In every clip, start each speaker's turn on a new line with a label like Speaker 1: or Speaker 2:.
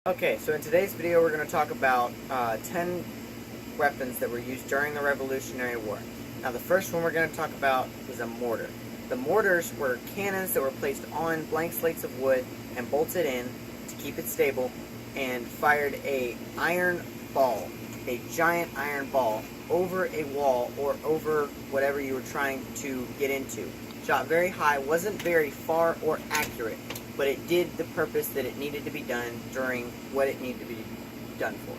Speaker 1: Okay, so in today's video we're going to talk about 10 weapons that were used during the Revolutionary War. Now the first one we're going to talk about is a mortar. The mortars were cannons that were placed on blank slates of wood and bolted in to keep it stable and fired a iron ball, a giant iron ball, over a wall or over whatever you were trying to get into. Shot very high, wasn't very far or accurate, but it did the purpose that it needed to be done during what it needed to be done for.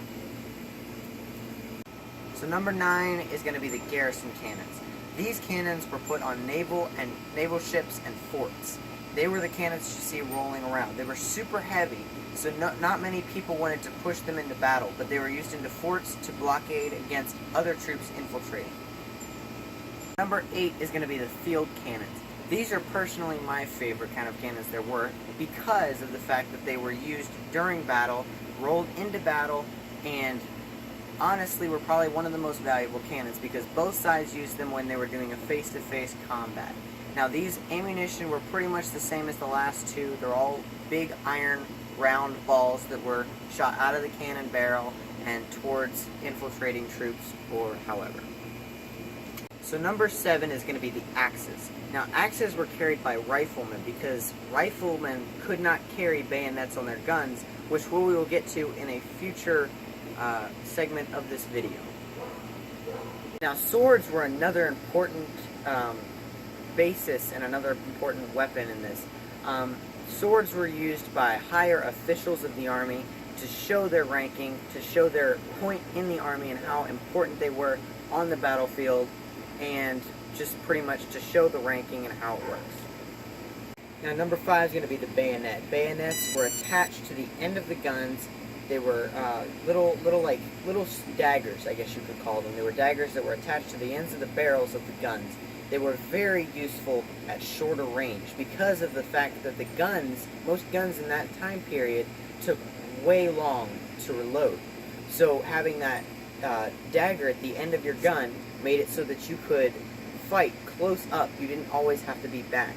Speaker 1: So number 9 is going to be the garrison cannons. These cannons were put on naval ships and forts. They were the cannons you see rolling around. They were super heavy, so not many people wanted to push them into battle, but they were used into forts to blockade against other troops infiltrating. Number 8 is going to be the field cannons. These are personally my favorite kind of cannons there were because of the fact that they were used during battle, rolled into battle, and honestly were probably one of the most valuable cannons because both sides used them when they were doing a face-to-face combat. Now these ammunition were pretty much the same as the last two. They're all big iron round balls that were shot out of the cannon barrel and towards infiltrating troops or however. So number 7 is going to be the axes. Now axes were carried by riflemen because riflemen could not carry bayonets on their guns, which we will get to in a future segment of this video. Now swords were another important basis and another important weapon in this. Swords were used by higher officials of the army to show their ranking, to show their point in the army and how important they were on the battlefield, and just pretty much to show the ranking and how it works. Now number 5 is going to be the bayonet. Bayonets were attached to the end of the guns. They were little daggers, I guess you could call them. They were daggers that were attached to the ends of the barrels of the guns. They were very useful at shorter range because of the fact that the guns, most guns in that time period, took way long to reload. So having that dagger at the end of your gun made it so that you could fight close up. You didn't always have to be back.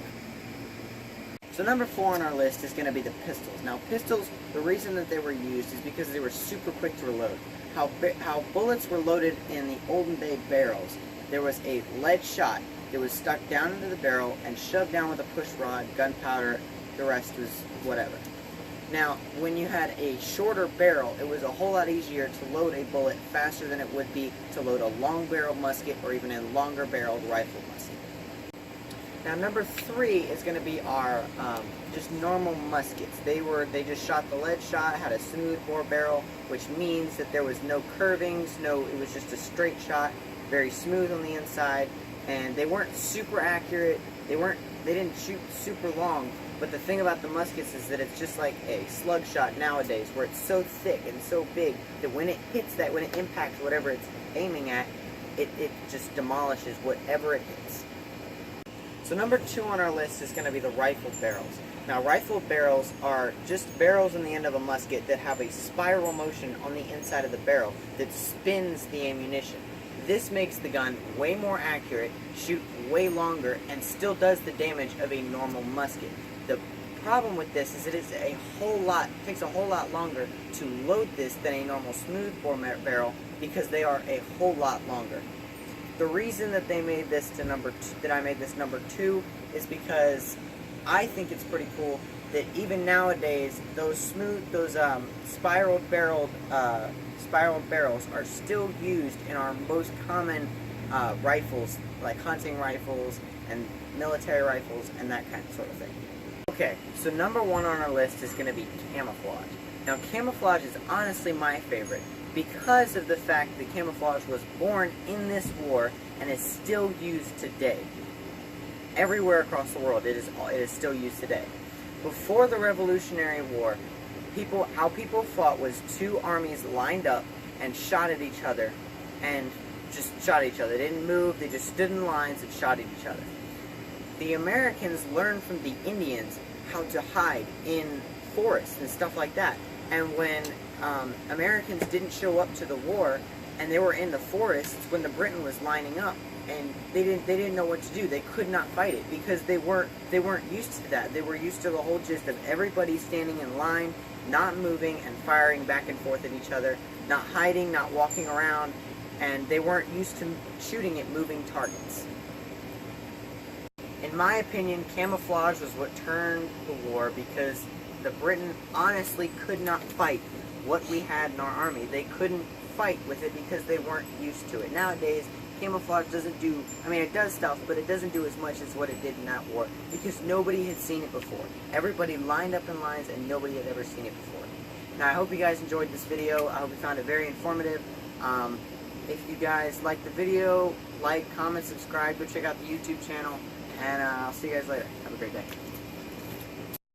Speaker 1: So number 4 on our list is going to be the pistols. Now pistols, the reason that they were used is because they were super quick to reload. How bullets were loaded in the olden day barrels, there was a lead shot that was stuck down into the barrel and shoved down with a push rod, gunpowder, the rest was whatever. Now, when you had a shorter barrel, it was a whole lot easier to load a bullet faster than it would be to load a long-barreled musket or even a longer-barreled rifle musket. Now, number 3 is going to be our just normal muskets. They just shot the lead shot, had a smooth bore barrel, which means that there was no curvings, it was just a straight shot, very smooth on the inside, and they weren't super accurate. They didn't shoot super long. But the thing about the muskets is that it's just like a slug shot nowadays, where it's so thick and so big that when it hits when it impacts whatever it's aiming at, it just demolishes whatever it hits. So number 2 on our list is going to be the rifled barrels. Now rifled barrels are just barrels on the end of a musket that have a spiral motion on the inside of the barrel that spins the ammunition. This makes the gun way more accurate, shoot way longer, and still does the damage of a normal musket. The problem with this is it takes a whole lot longer to load this than a normal smooth bore barrel because they are a whole lot longer. The reason that I made this number 2 is because I think it's pretty cool that even nowadays those spiral barrels are still used in our most common rifles, like hunting rifles and military rifles and that kind of sort of thing. Okay, so number 1 on our list is going to be camouflage. Now camouflage is honestly my favorite because of the fact that camouflage was born in this war and is still used today. Everywhere across the world it is still used today. Before the Revolutionary War, how people fought was 2 armies lined up and shot at each other and just shot at each other. They didn't move, they just stood in lines and shot at each other. The Americans learned from the Indians how to hide in forests and stuff like that. And when Americans didn't show up to the war and they were in the forests when the Britain was lining up, and they didn't know what to do. They could not fight it because they weren't used to that. They were used to the whole gist of everybody standing in line not moving and firing back and forth at each other, not hiding, not walking around, and they weren't used to shooting at moving targets. In my opinion, camouflage was what turned the war, because the Britain honestly could not fight what we had in our army. They couldn't fight with it because they weren't used to it. Nowadays, camouflage doesn't do, I mean, it does stuff, but it doesn't do as much as what it did in that war, because nobody had seen it before. Everybody lined up in lines and nobody had ever seen it before. Now, I hope you guys enjoyed this video. I hope you found it very informative. If you guys liked the video, like, comment, subscribe, go check out the YouTube channel, and I'll see you guys later. Have a great day.